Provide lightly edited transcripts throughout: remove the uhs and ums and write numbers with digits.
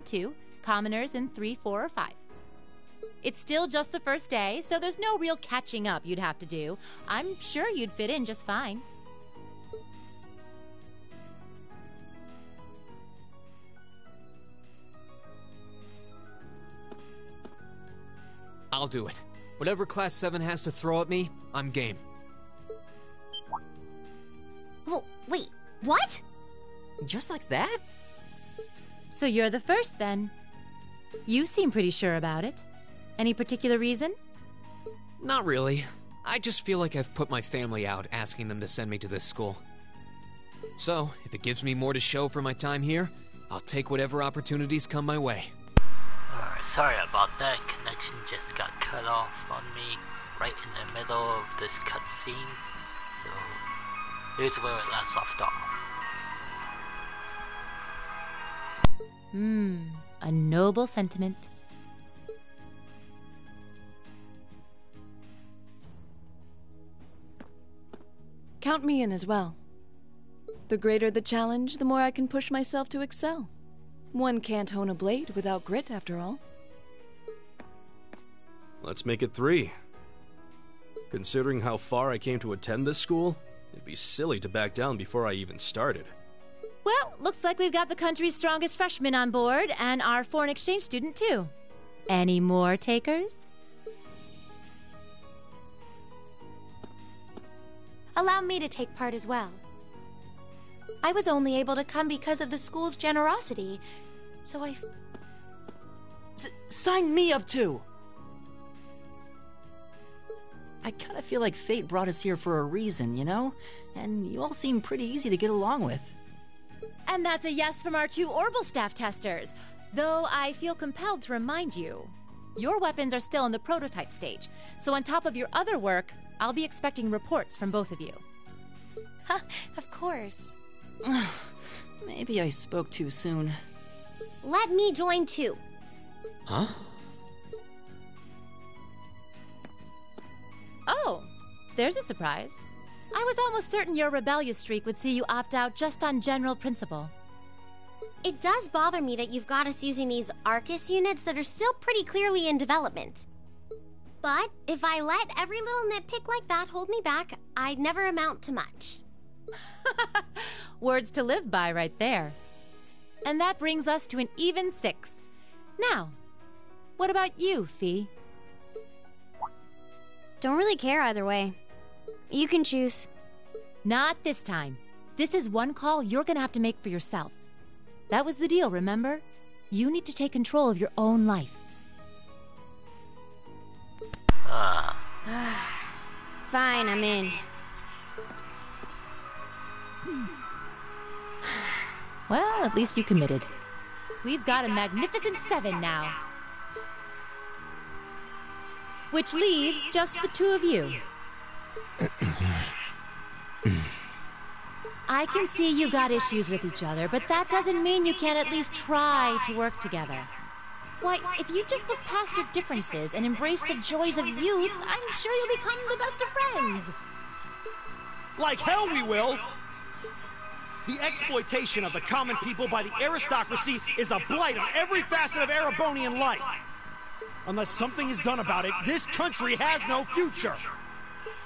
2, commoners in 3, 4, or 5. It's still just the first day, so there's no real catching up you'd have to do. I'm sure you'd fit in just fine. I'll do it. Whatever Class 7 has to throw at me, I'm game. Well, wait, what? Just like that? So you're the first, then. You seem pretty sure about it. Any particular reason? Not really. I just feel like I've put my family out asking them to send me to this school. So, if it gives me more to show for my time here, I'll take whatever opportunities come my way. Alright, sorry about that. Connection just got cut off on me right in the middle of this cutscene. So, here's where it last left off. A noble sentiment. Count me in as well. The greater the challenge, the more I can push myself to excel. One can't hone a blade without grit, after all. Let's make it 3. Considering how far I came to attend this school, it'd be silly to back down before I even started. Well, looks like we've got the country's strongest freshman on board, and our foreign exchange student, too. Any more takers? Allow me to take part as well. I was only able to come because of the school's generosity, so Sign me up too! I kinda feel like fate brought us here for a reason, you know? And you all seem pretty easy to get along with. And that's a yes from our 2 Orbital staff testers. Though I feel compelled to remind you, your weapons are still in the prototype stage, so on top of your other work, I'll be expecting reports from both of you. of course. Maybe I spoke too soon. Let me join too. Huh? Oh, there's a surprise. I was almost certain your rebellious streak would see you opt out just on general principle. It does bother me that you've got us using these Arcus units that are still pretty clearly in development. But if I let every little nitpick like that hold me back, I'd never amount to much. Words to live by right there. And that brings us to an even 6. Now, what about you, Fee? Don't really care either way. You can choose. Not this time. This is one call you're gonna have to make for yourself. That was the deal, remember? You need to take control of your own life. Fine, I'm in. Well, at least you committed. We've got a magnificent 7 now. Which leaves just the 2 of you. I can see you got issues with each other, but that doesn't mean you can't at least try to work together. Why, if you just look past your differences and embrace the joys of youth, I'm sure you'll become the best of friends. Like hell we will! The exploitation of the common people by the aristocracy is a blight on every facet of Erebonian life. Unless something is done about it, this country has no future.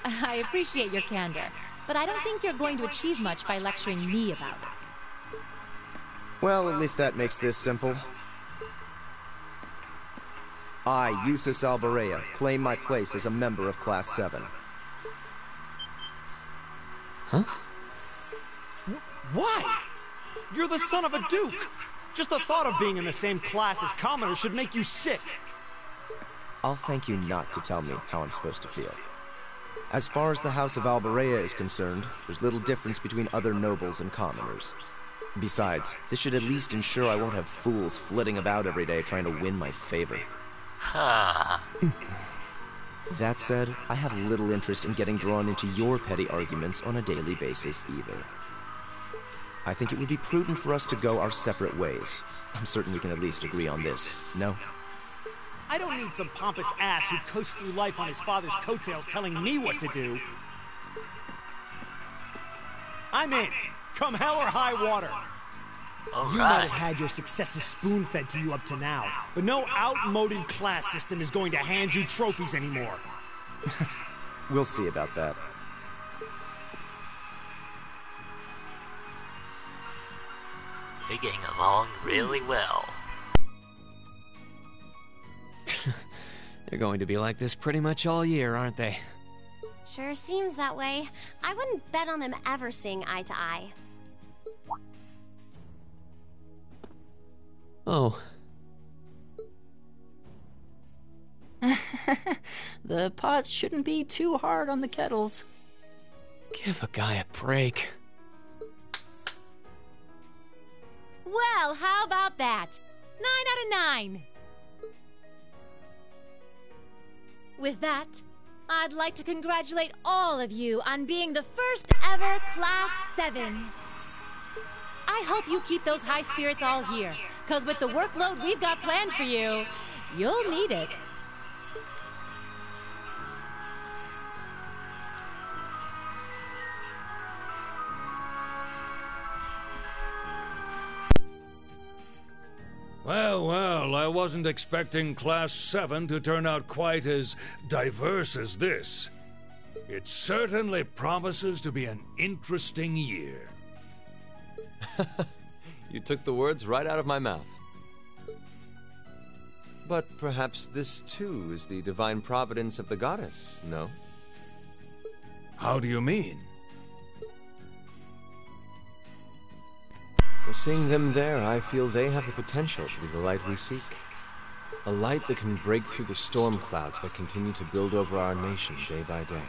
I appreciate your candor, but I don't think you're going to achieve much by lecturing me about it. Well, at least that makes this simple. I, Eustace Alberea, claim my place as a member of Class 7. Huh? Why? You're the son of a duke. Just the thought of being in the same class as commoners should make you sick. I'll thank you not to tell me how I'm supposed to feel. As far as the House of Alberea is concerned, there's little difference between other nobles and commoners. Besides, this should at least ensure I won't have fools flitting about every day trying to win my favor. That said, I have little interest in getting drawn into your petty arguments on a daily basis either. I think it would be prudent for us to go our separate ways. I'm certain we can at least agree on this, no? I don't need some pompous ass who coasts through life on his father's coattails telling me what to do. I'm in, come hell or high water. You might have had your successes spoon-fed to you up to now, but no outmoded class system is going to hand you trophies anymore. We'll see about that. We're getting along really well. They're going to be like this pretty much all year, aren't they? Sure seems that way. I wouldn't bet on them ever seeing eye to eye. Oh. The pots shouldn't be too hard on the kettles. Give a guy a break. Well, how about that? 9 out of 9. With that, I'd like to congratulate all of you on being the first ever Class 7. I hope you keep those high spirits all year, because with the workload we've got planned for you, you'll need it. Well, well, I wasn't expecting Class 7 to turn out quite as diverse as this. It certainly promises to be an interesting year. You took the words right out of my mouth. But perhaps this too is the divine providence of the goddess, no? How do you mean? Well, seeing them there, I feel they have the potential to be the light we seek. A light that can break through the storm clouds that continue to build over our nation day by day.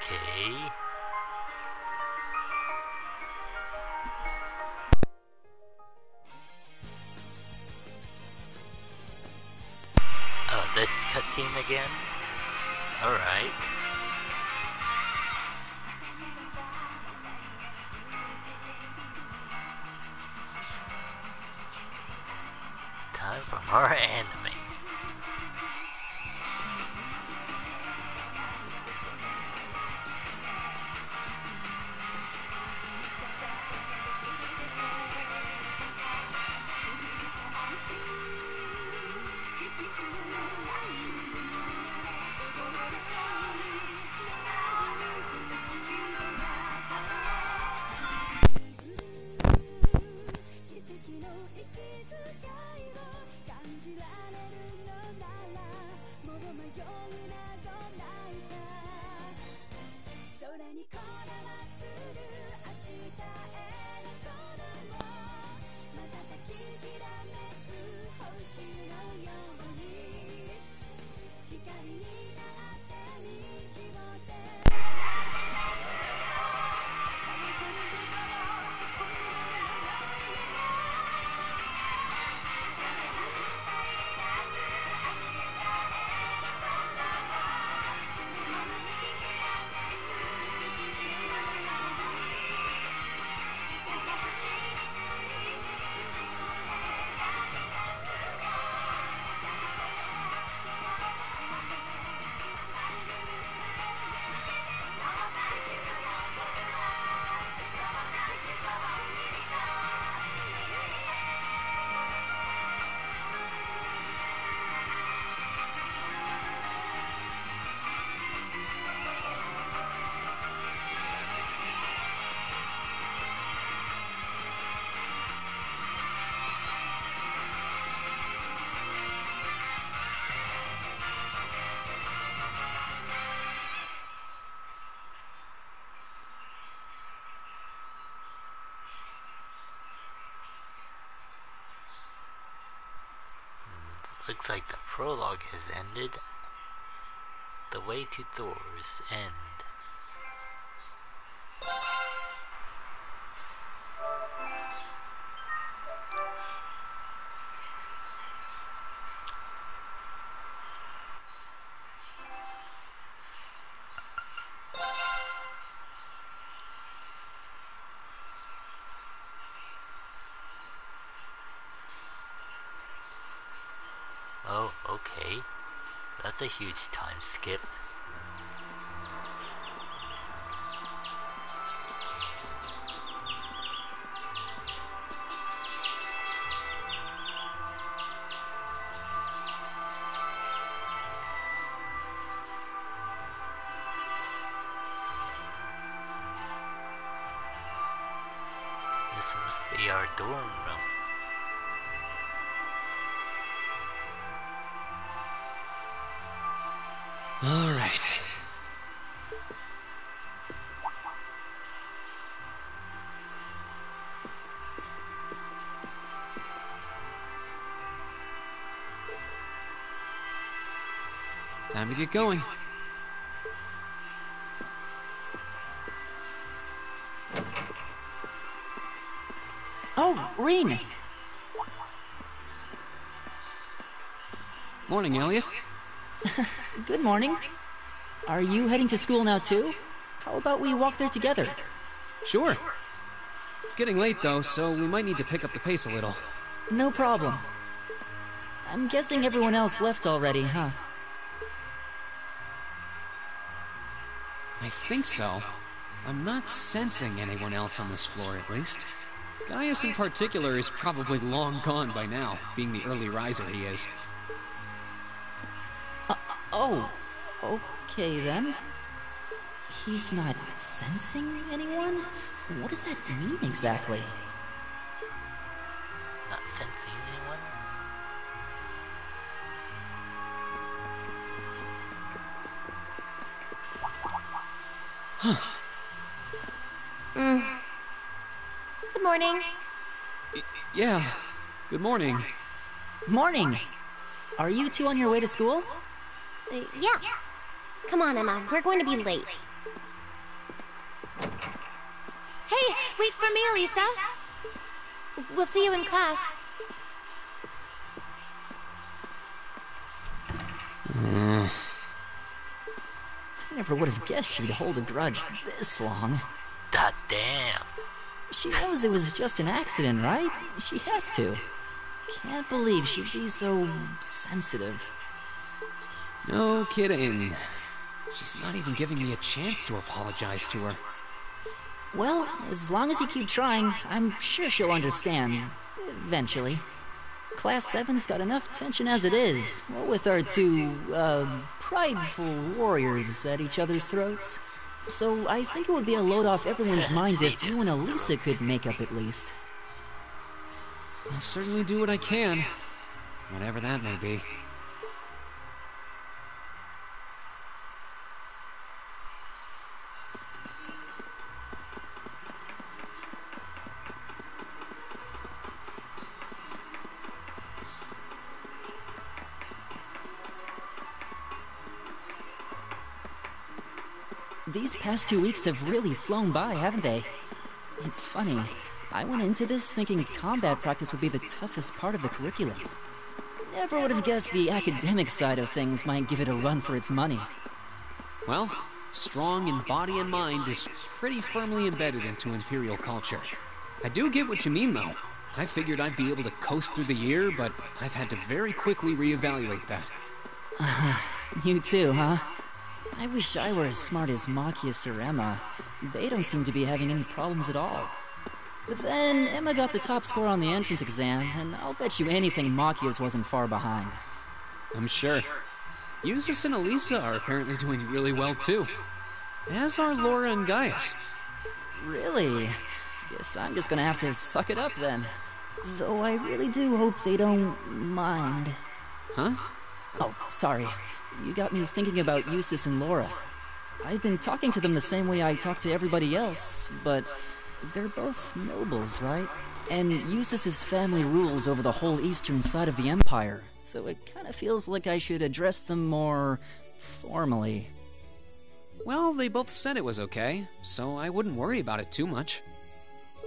Okay. Oh, this cutscene again? Alright. Time for more anime. Looks like the prologue has ended. The way to Thor's end. Oh, okay. That's a huge time skip. This must be our dorm room. All right. Time to get going. Oh, Reen! Morning, Elliot. Good morning. Are you heading to school now too? How about we walk there together? Sure. It's getting late though, so we might need to pick up the pace a little. No problem. I'm guessing everyone else left already, huh? I think so. I'm not sensing anyone else on this floor, at least. Gaius in particular is probably long gone by now, being the early riser he is. Oh, okay then. He's not sensing anyone? What does that mean exactly? Not sensing anyone? Good morning. Yeah, good morning. Morning! Are you two on your way to school? Yeah. Come on, Emma. We're going to be late. Hey, wait for me, Elisa. We'll see you in class. I never would have guessed she'd hold a grudge this long. God damn. She knows it was just an accident, right? She has to. Can't believe she'd be so sensitive. No kidding. She's not even giving me a chance to apologize to her. Well, as long as you keep trying, I'm sure she'll understand. Eventually. Class 7's got enough tension as it is, with our two, prideful warriors at each other's throats. So I think it would be a load off everyone's mind if you and Elisa could make up at least. I'll certainly do what I can, whatever that may be. These past 2 weeks have really flown by, haven't they? It's funny. I went into this thinking combat practice would be the toughest part of the curriculum. Never would have guessed the academic side of things might give it a run for its money. Well, strong in body and mind is pretty firmly embedded into Imperial culture. I do get what you mean, though. I figured I'd be able to coast through the year, but I've had to very quickly reevaluate that. You too, huh? I wish I were as smart as Machias or Emma. They don't seem to be having any problems at all. But then, Emma got the top score on the entrance exam, and I'll bet you anything Machias wasn't far behind. I'm sure. Eustace and Elisa are apparently doing really well, too. As are Laura and Gaius. Really? Guess I'm just gonna have to suck it up then. Though I really do hope they don't mind. Huh? Oh, sorry. You got me thinking about Eustace and Laura. I've been talking to them the same way I talk to everybody else, but they're both nobles, right? And Eustace's family rules over the whole eastern side of the Empire, so it kind of feels like I should address them more formally. Well, they both said it was okay, so I wouldn't worry about it too much.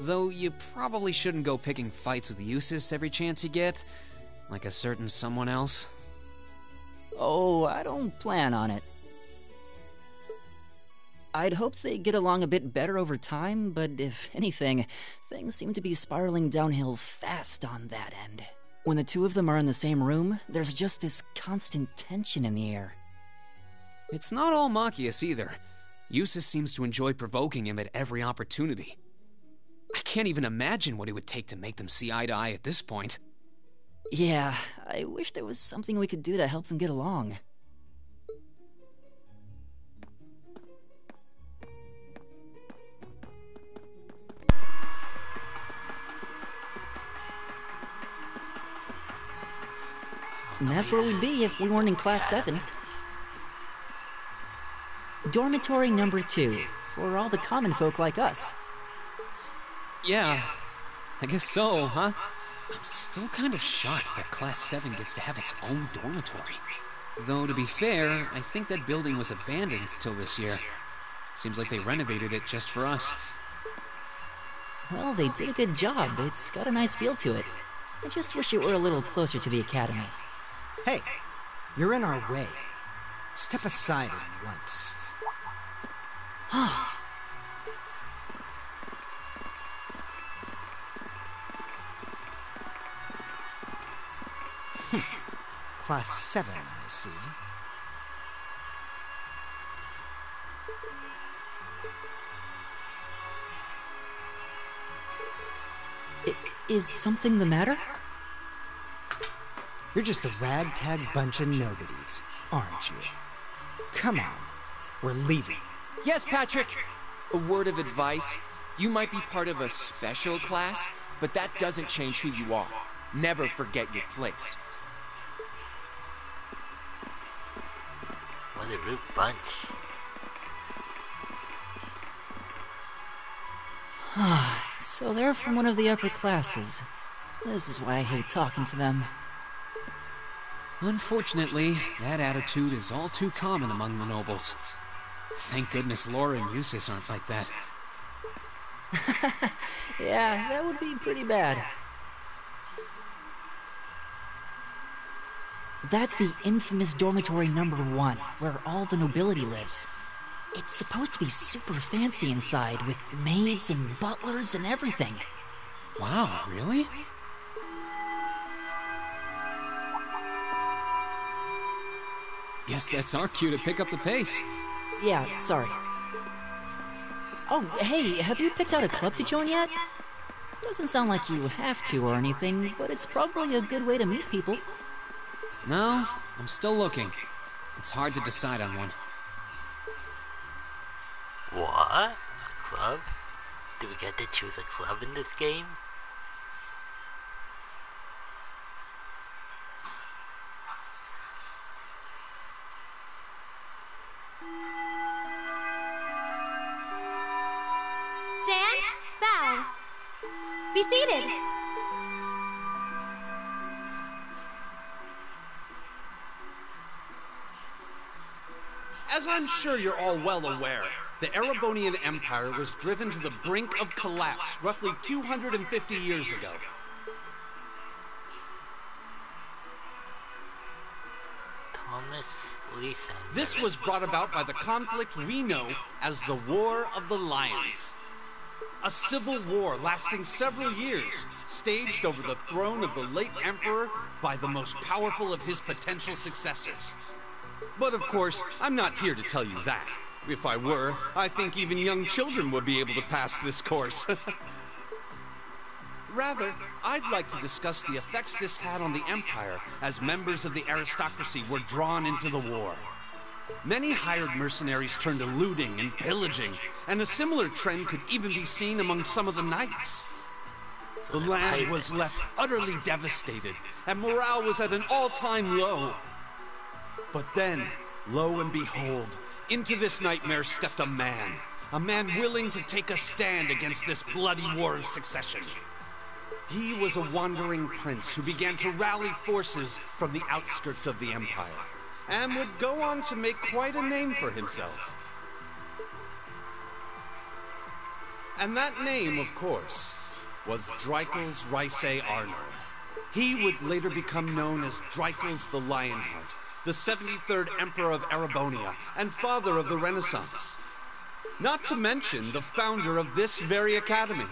Though you probably shouldn't go picking fights with Eustace every chance you get, like a certain someone else. Oh, I don't plan on it. I'd hoped they'd get along a bit better over time, but if anything, things seem to be spiraling downhill fast on that end. When the two of them are in the same room, there's just this constant tension in the air. It's not all Machias either. Eustace seems to enjoy provoking him at every opportunity. I can't even imagine what it would take to make them see eye to eye at this point. Yeah, I wish there was something we could do to help them get along. And that's where we'd be if we weren't in Class 7. Dormitory number 2, for all the common folk like us. Yeah, I guess so, huh? I'm still kind of shocked that Class 7 gets to have its own dormitory. Though, to be fair, I think that building was abandoned till this year. Seems like they renovated it just for us. Well, they did a good job. It's got a nice feel to it. I just wish it were a little closer to the academy. Hey, you're in our way. Step aside at once. Class 7, I see. Is something the matter? You're just a ragtag bunch of nobodies, aren't you? Come on, we're leaving. Yes, Patrick! A word of advice. You might be part of a special class, but that doesn't change who you are. Never forget your place. What a rude bunch. So they're from one of the upper classes. This is why I hate talking to them. Unfortunately, that attitude is all too common among the nobles. Thank goodness Laura and Eustace aren't like that. Yeah, that would be pretty bad. That's the infamous dormitory number 1, where all the nobility lives. It's supposed to be super fancy inside, with maids and butlers and everything. Wow, really? Guess that's our cue to pick up the pace. Yeah, sorry. Oh, hey, have you picked out a club to join yet? Doesn't sound like you have to or anything, but it's probably a good way to meet people. No, I'm still looking. It's hard to decide on one. What? A club? Do we get to choose a club in this game? Stand, bow. Be seated. As I'm sure you're all well aware, the Erebonian Empire was driven to the brink of collapse roughly 250 years ago. Thomas Leeson. This was brought about by the conflict we know as the War of the Lions. A civil war lasting several years, staged over the throne of the late emperor by the most powerful of his potential successors. But of course, I'm not here to tell you that. If I were, I think even young children would be able to pass this course. Rather, I'd like to discuss the effects this had on the Empire as members of the aristocracy were drawn into the war. Many hired mercenaries turned to looting and pillaging, and a similar trend could even be seen among some of the knights. The land was left utterly devastated, and morale was at an all-time low. But then, lo and behold, into this nightmare stepped a man willing to take a stand against this bloody war of succession. He was a wandering prince who began to rally forces from the outskirts of the Empire, and would go on to make quite a name for himself. And that name, of course, was Drycles Ricey Arno. He would later become known as Drycles the Lionheart, the 73rd Emperor of Erebonia, and father of the Renaissance. Not to mention the founder of this very academy.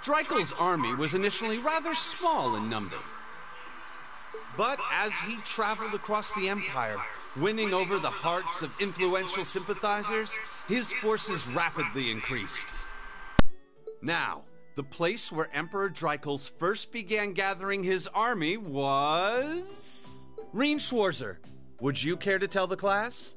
Dreikel's army was initially rather small in number. But as he traveled across the Empire, winning over the hearts of influential sympathizers, his forces rapidly increased. Now, the place where Emperor Dreikels first began gathering his army was... Reen Schwarzer, would you care to tell the class?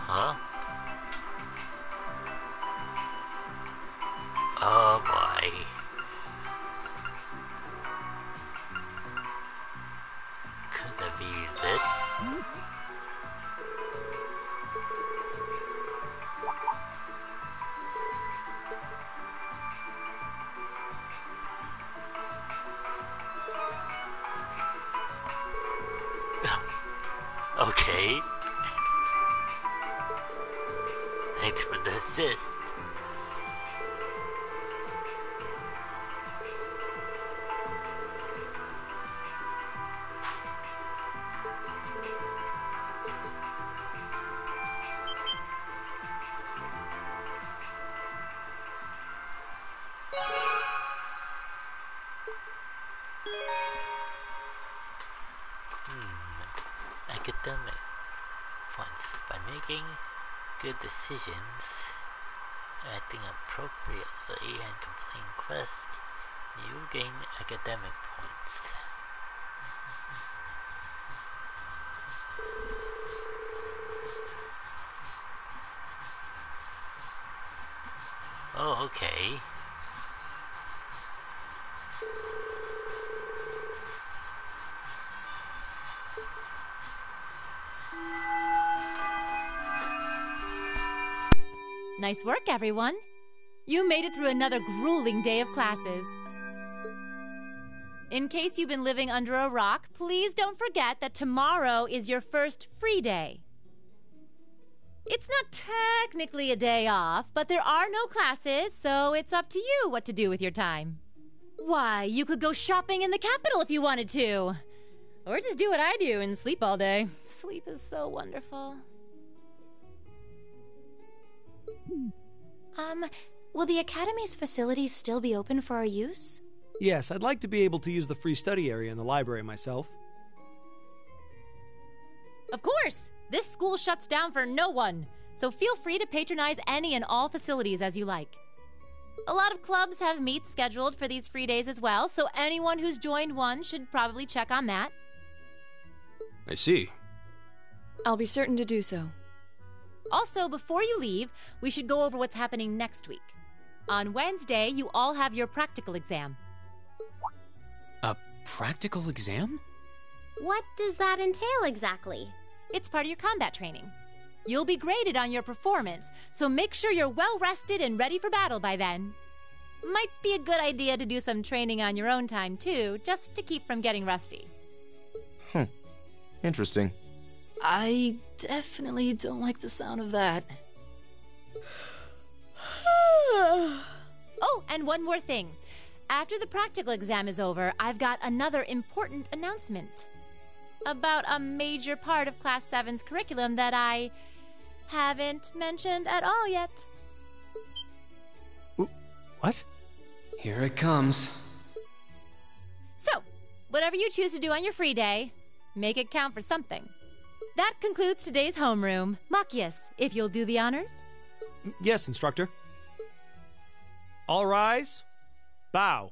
Huh? Oh boy. Could it be this? Okay. Thanks for the assist. Academic points. By making good decisions, acting appropriately, and completing quests, you gain academic points. Oh, okay. Nice work, everyone. You made it through another grueling day of classes. In case you've been living under a rock, please don't forget that tomorrow is your first free day. It's not technically a day off, but there are no classes, so it's up to you what to do with your time. Why, you could go shopping in the capital if you wanted to. Or just do what I do and sleep all day. Sleep is so wonderful. Will the Academy's facilities still be open for our use? Yes, I'd like to be able to use the free study area in the library myself. Of course! This school shuts down for no one, so feel free to patronize any and all facilities as you like. A lot of clubs have meets scheduled for these free days as well, so anyone who's joined one should probably check on that. I see. I'll be certain to do so. Also, before you leave, we should go over what's happening next week. On Wednesday, you all have your practical exam. A practical exam? What does that entail exactly? It's part of your combat training. You'll be graded on your performance, so make sure you're well rested and ready for battle by then. Might be a good idea to do some training on your own time, too, just to keep from getting rusty. Interesting. I definitely don't like the sound of that. Oh, and one more thing. After the practical exam is over, I've got another important announcement about a major part of Class 7's curriculum that I haven't mentioned at all yet. What? Here it comes. So, whatever you choose to do on your free day, make it count for something. That concludes today's homeroom. Machias, if you'll do the honors. Yes, instructor. All rise. Bow.